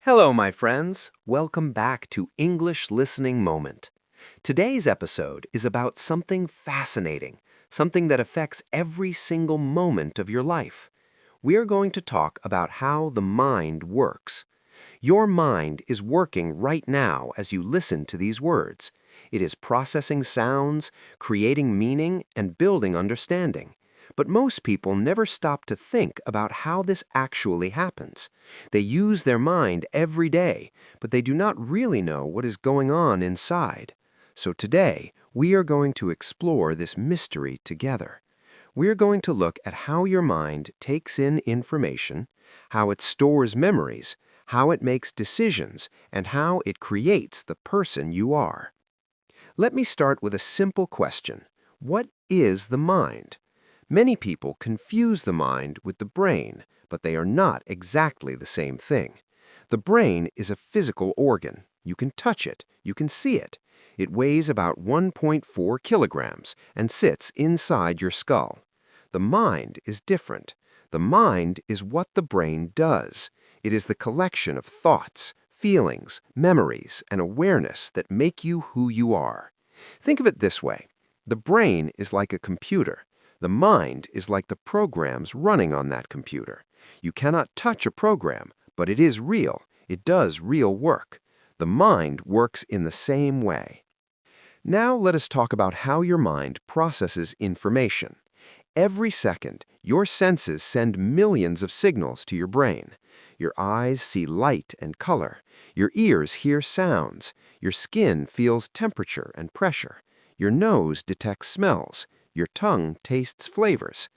Hello, my friends. Welcome back to English Listening Moment. Today's episode is about something fascinating, something that affects every single moment of your life. We are going to talk about how the mind works. Your mind is working right now as you listen to these words. It is processing sounds, creating meaning, and building understanding. But most people never stop to think about how this actually happens. They use their mind every day, but they do not really know what is going on inside. So today, we are going to explore this mystery together. We are going to look at how your mind takes in information, how it stores memories, how it makes decisions, and how it creates the person you are. Let me start with a simple question. What is the mind? Many people confuse the mind with the brain, but they are not exactly the same thing. The brain is a physical organ. You can touch it. You can see it. It weighs about 1.4 kilograms and sits inside your skull. The mind is different. The mind is what the brain does. It is the collection of thoughts, feelings, memories, and awareness that make you who you are. Think of it this way. The brain is like a computer. The mind is like the programs running on that computer. You cannot touch a program, but it is real. It does real work. The mind works in the same way. Now let us talk about how your mind processes information. Every second, your senses send millions of signals to your brain. Your eyes see light and color. Your ears hear sounds. Your skin feels temperature and pressure. Your nose detects smells. Your tongue tastes flavors.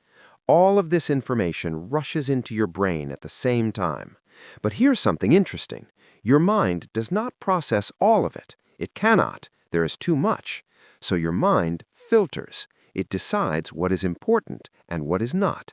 All of this information rushes into your brain at the same time. But here's something interesting. Your mind does not process all of it. It cannot. There is too much. So your mind filters. It decides what is important and what is not.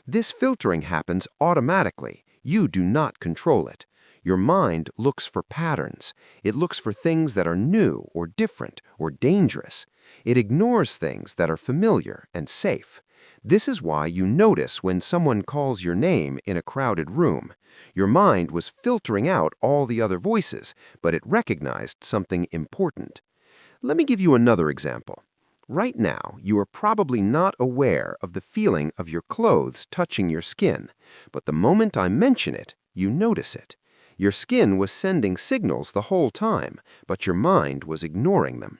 This filtering happens automatically. You do not control it. Your mind looks for patterns. It looks for things that are new or different or dangerous. It ignores things that are familiar and safe. This is why you notice when someone calls your name in a crowded room. Your mind was filtering out all the other voices, but it recognized something important. Let me give you another example. Right now, you are probably not aware of the feeling of your clothes touching your skin, but the moment I mention it, you notice it. Your skin was sending signals the whole time, but your mind was ignoring them.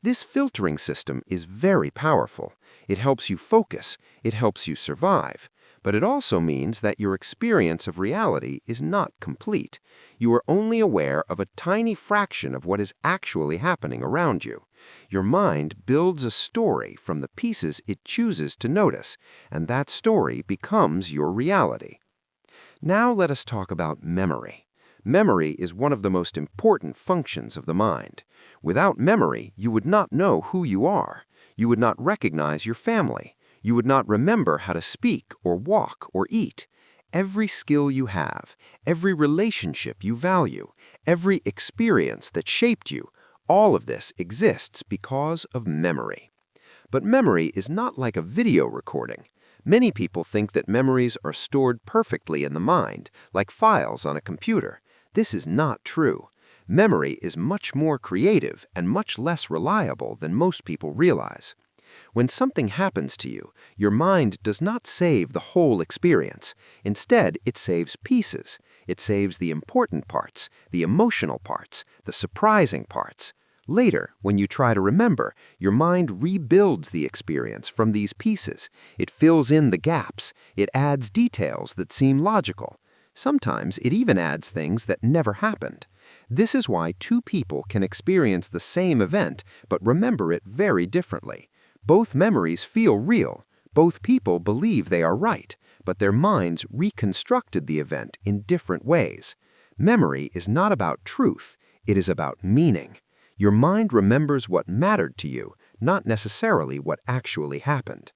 This filtering system is very powerful. It helps you focus. It helps you survive. But it also means that your experience of reality is not complete. You are only aware of a tiny fraction of what is actually happening around you. Your mind builds a story from the pieces it chooses to notice, and that story becomes your reality. Now let us talk about memory. Memory is one of the most important functions of the mind. Without memory, you would not know who you are. You would not recognize your family. You would not remember how to speak or walk or eat. Every skill you have, every relationship you value, every experience that shaped you, all of this exists because of memory. But memory is not like a video recording. Many people think that memories are stored perfectly in the mind, like files on a computer. This is not true. Memory is much more creative and much less reliable than most people realize. When something happens to you, your mind does not save the whole experience. Instead, it saves pieces. It saves the important parts, the emotional parts, the surprising parts. Later, when you try to remember, your mind rebuilds the experience from these pieces. It fills in the gaps. It adds details that seem logical. Sometimes it even adds things that never happened. This is why two people can experience the same event but remember it very differently. Both memories feel real. Both people believe they are right, but their minds reconstructed the event in different ways. Memory is not about truth. It is about meaning. Your mind remembers what mattered to you, not necessarily what actually happened.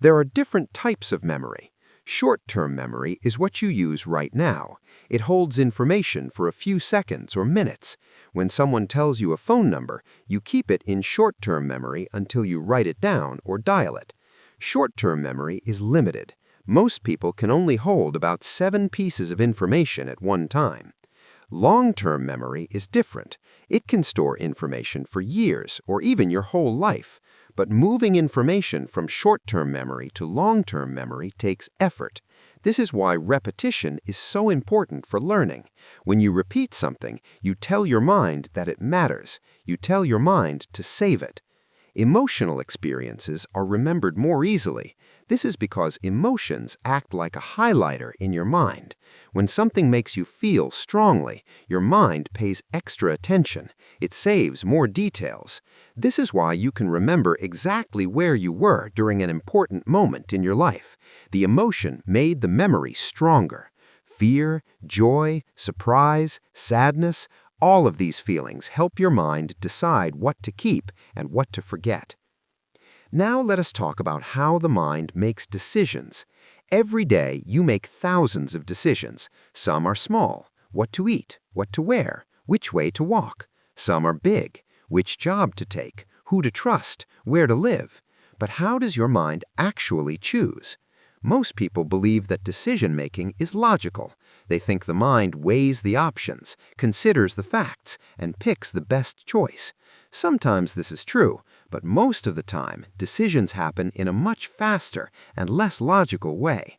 There are different types of memory. Short-term memory is what you use right now. It holds information for a few seconds or minutes. When someone tells you a phone number, you keep it in short-term memory until you write it down or dial it. Short-term memory is limited. Most people can only hold about 7 pieces of information at one time. Long-term memory is different. It can store information for years or even your whole life. But moving information from short-term memory to long-term memory takes effort. This is why repetition is so important for learning. When you repeat something, you tell your mind that it matters. You tell your mind to save it. Emotional experiences are remembered more easily. This is because emotions act like a highlighter in your mind. When something makes you feel strongly, your mind pays extra attention. It saves more details. This is why you can remember exactly where you were during an important moment in your life. The emotion made the memory stronger. Fear, joy, surprise, sadness, all of these feelings help your mind decide what to keep and what to forget. Now let us talk about how the mind makes decisions. Every day you make thousands of decisions. Some are small: what to eat, what to wear, which way to walk. Some are big: which job to take, who to trust, where to live. But how does your mind actually choose? Most people believe that decision-making is logical. They think the mind weighs the options, considers the facts, and picks the best choice. Sometimes this is true, but most of the time, decisions happen in a much faster and less logical way.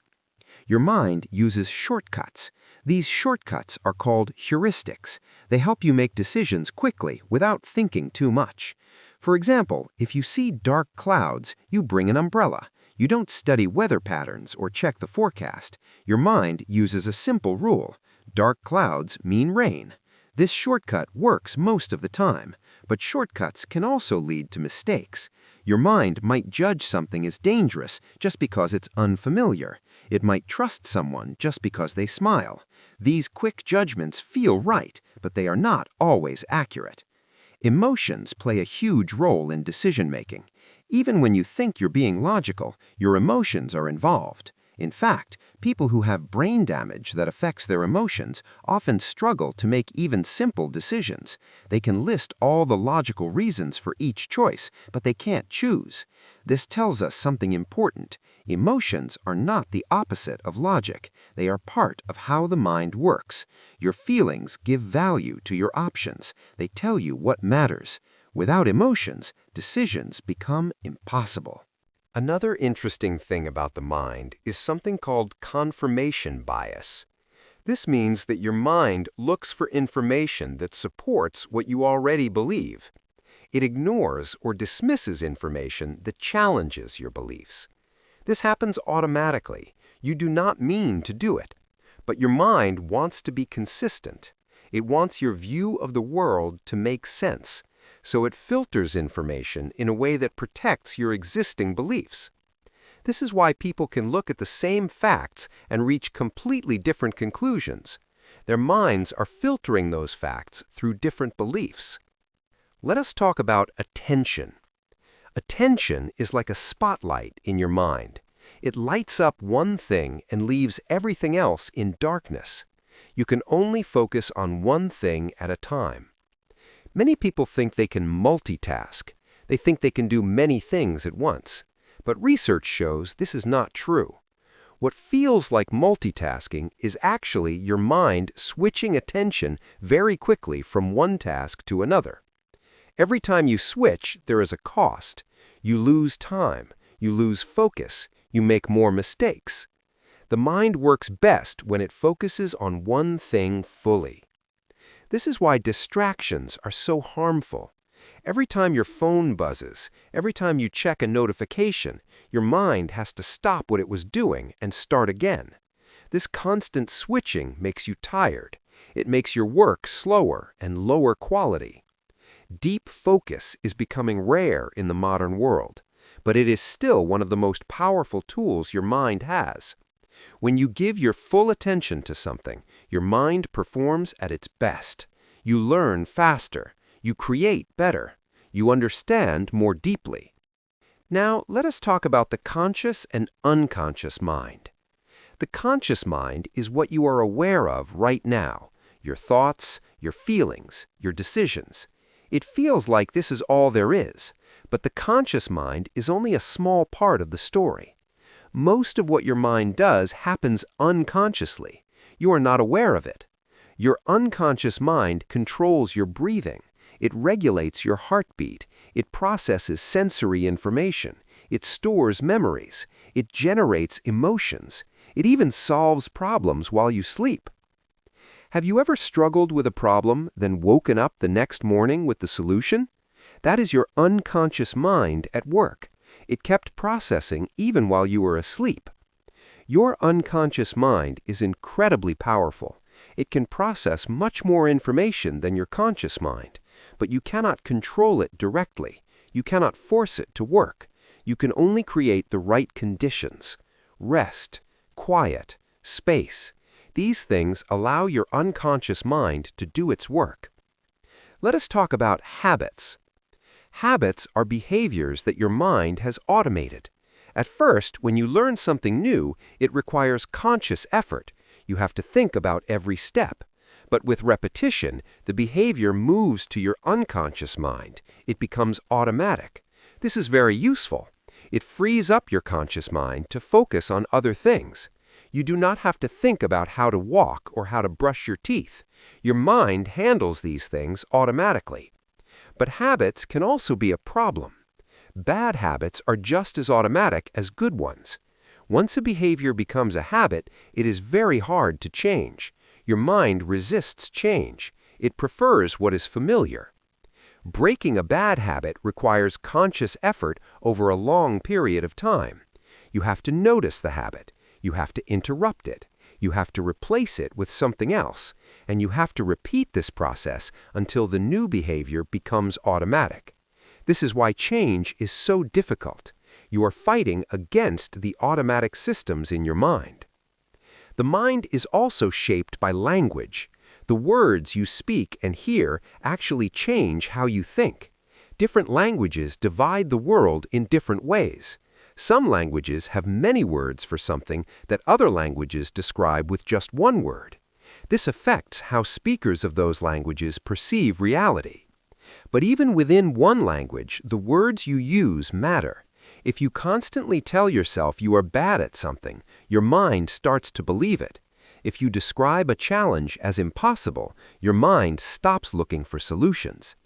Your mind uses shortcuts. These shortcuts are called heuristics. They help you make decisions quickly without thinking too much. For example, if you see dark clouds, you bring an umbrella. You don't study weather patterns or check the forecast. Your mind uses a simple rule: dark clouds mean rain. This shortcut works most of the time, but shortcuts can also lead to mistakes. Your mind might judge something as dangerous just because it's unfamiliar. It might trust someone just because they smile. These quick judgments feel right, but they are not always accurate. Emotions play a huge role in decision-making. Even when you think you're being logical, your emotions are involved. In fact, people who have brain damage that affects their emotions often struggle to make even simple decisions. They can list all the logical reasons for each choice, but they can't choose. This tells us something important. Emotions are not the opposite of logic. They are part of how the mind works. Your feelings give value to your options. They tell you what matters. Without emotions, decisions become impossible. Another interesting thing about the mind is something called confirmation bias. This means that your mind looks for information that supports what you already believe. It ignores or dismisses information that challenges your beliefs. This happens automatically. You do not mean to do it. But your mind wants to be consistent. It wants your view of the world to make sense. So it filters information in a way that protects your existing beliefs. This is why people can look at the same facts and reach completely different conclusions. Their minds are filtering those facts through different beliefs. Let us talk about attention. Attention is like a spotlight in your mind. It lights up one thing and leaves everything else in darkness. You can only focus on one thing at a time. Many people think they can multitask. They think they can do many things at once. But research shows this is not true. What feels like multitasking is actually your mind switching attention very quickly from one task to another. Every time you switch, there is a cost. You lose time. You lose focus. You make more mistakes. The mind works best when it focuses on one thing fully. This is why distractions are so harmful. Every time your phone buzzes, every time you check a notification, your mind has to stop what it was doing and start again. This constant switching makes you tired. It makes your work slower and lower quality. Deep focus is becoming rare in the modern world, but it is still one of the most powerful tools your mind has. When you give your full attention to something, your mind performs at its best. You learn faster. You create better. You understand more deeply. Now, let us talk about the conscious and unconscious mind. The conscious mind is what you are aware of right now: your thoughts, your feelings, your decisions. It feels like this is all there is, but the conscious mind is only a small part of the story. Most of what your mind does happens unconsciously. You are not aware of it. Your unconscious mind controls your breathing. It regulates your heartbeat. It processes sensory information. It stores memories. It generates emotions. It even solves problems while you sleep. Have you ever struggled with a problem, then woken up the next morning with the solution? That is your unconscious mind at work. It kept processing even while you were asleep. Your unconscious mind is incredibly powerful. It can process much more information than your conscious mind, but you cannot control it directly. You cannot force it to work. You can only create the right conditions. Rest, quiet, space. These things allow your unconscious mind to do its work. Let us talk about habits. Habits are behaviors that your mind has automated. At first, when you learn something new, it requires conscious effort. You have to think about every step. But with repetition, the behavior moves to your unconscious mind. It becomes automatic. This is very useful. It frees up your conscious mind to focus on other things. You do not have to think about how to walk or how to brush your teeth. Your mind handles these things automatically. But habits can also be a problem. Bad habits are just as automatic as good ones. Once a behavior becomes a habit, it is very hard to change. Your mind resists change. It prefers what is familiar. Breaking a bad habit requires conscious effort over a long period of time. You have to notice the habit. You have to interrupt it. You have to replace it with something else. And you have to repeat this process until the new behavior becomes automatic. This is why change is so difficult. You are fighting against the automatic systems in your mind. The mind is also shaped by language. The words you speak and hear actually change how you think. Different languages divide the world in different ways. Some languages have many words for something that other languages describe with just one word. This affects how speakers of those languages perceive reality. But even within one language, the words you use matter. If you constantly tell yourself you are bad at something, your mind starts to believe it. If you describe a challenge as impossible, your mind stops looking for solutions.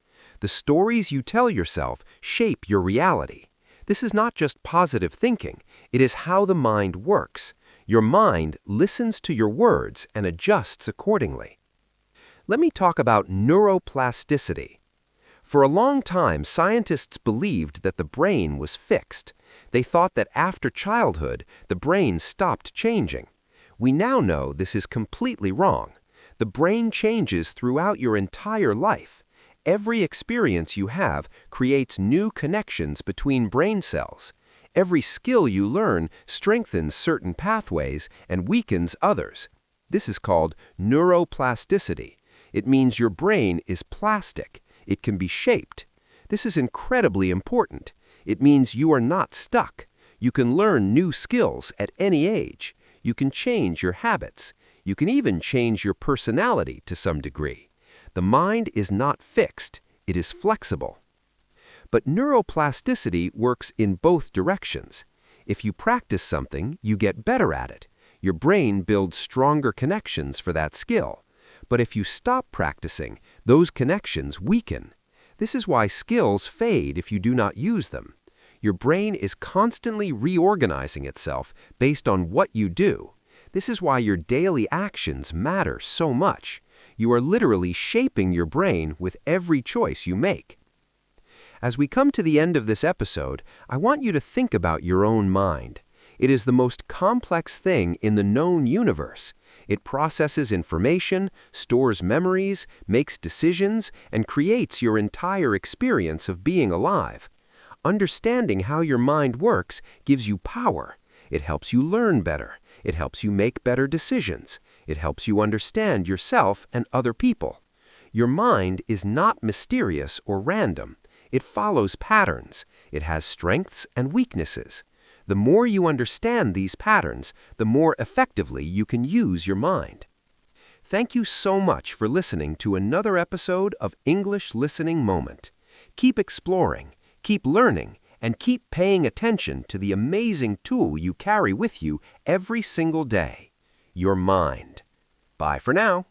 The stories you tell yourself shape your reality. This is not just positive thinking. It is how the mind works. Your mind listens to your words and adjusts accordingly. Let me talk about neuroplasticity. For a long time, scientists believed that the brain was fixed. They thought that after childhood, the brain stopped changing. We now know this is completely wrong. The brain changes throughout your entire life. Every experience you have creates new connections between brain cells. Every skill you learn strengthens certain pathways and weakens others. This is called neuroplasticity. It means your brain is plastic. It can be shaped. This is incredibly important. It means you are not stuck. You can learn new skills at any age. You can change your habits. You can even change your personality to some degree. The mind is not fixed. It is flexible. But neuroplasticity works in both directions. If you practice something, you get better at it. Your brain builds stronger connections for that skill. But if you stop practicing, those connections weaken. This is why skills fade if you do not use them. Your brain is constantly reorganizing itself based on what you do. This is why your daily actions matter so much. You are literally shaping your brain with every choice you make. As we come to the end of this episode, I want you to think about your own mind. It is the most complex thing in the known universe. It processes information, stores memories, makes decisions, and creates your entire experience of being alive. Understanding how your mind works gives you power. It helps you learn better. It helps you make better decisions. It helps you understand yourself and other people. Your mind is not mysterious or random. It follows patterns. It has strengths and weaknesses. The more you understand these patterns, the more effectively you can use your mind. Thank you so much for listening to another episode of English Listening Moment. Keep exploring, keep learning, and keep paying attention to the amazing tool you carry with you every single day, your mind. Bye for now.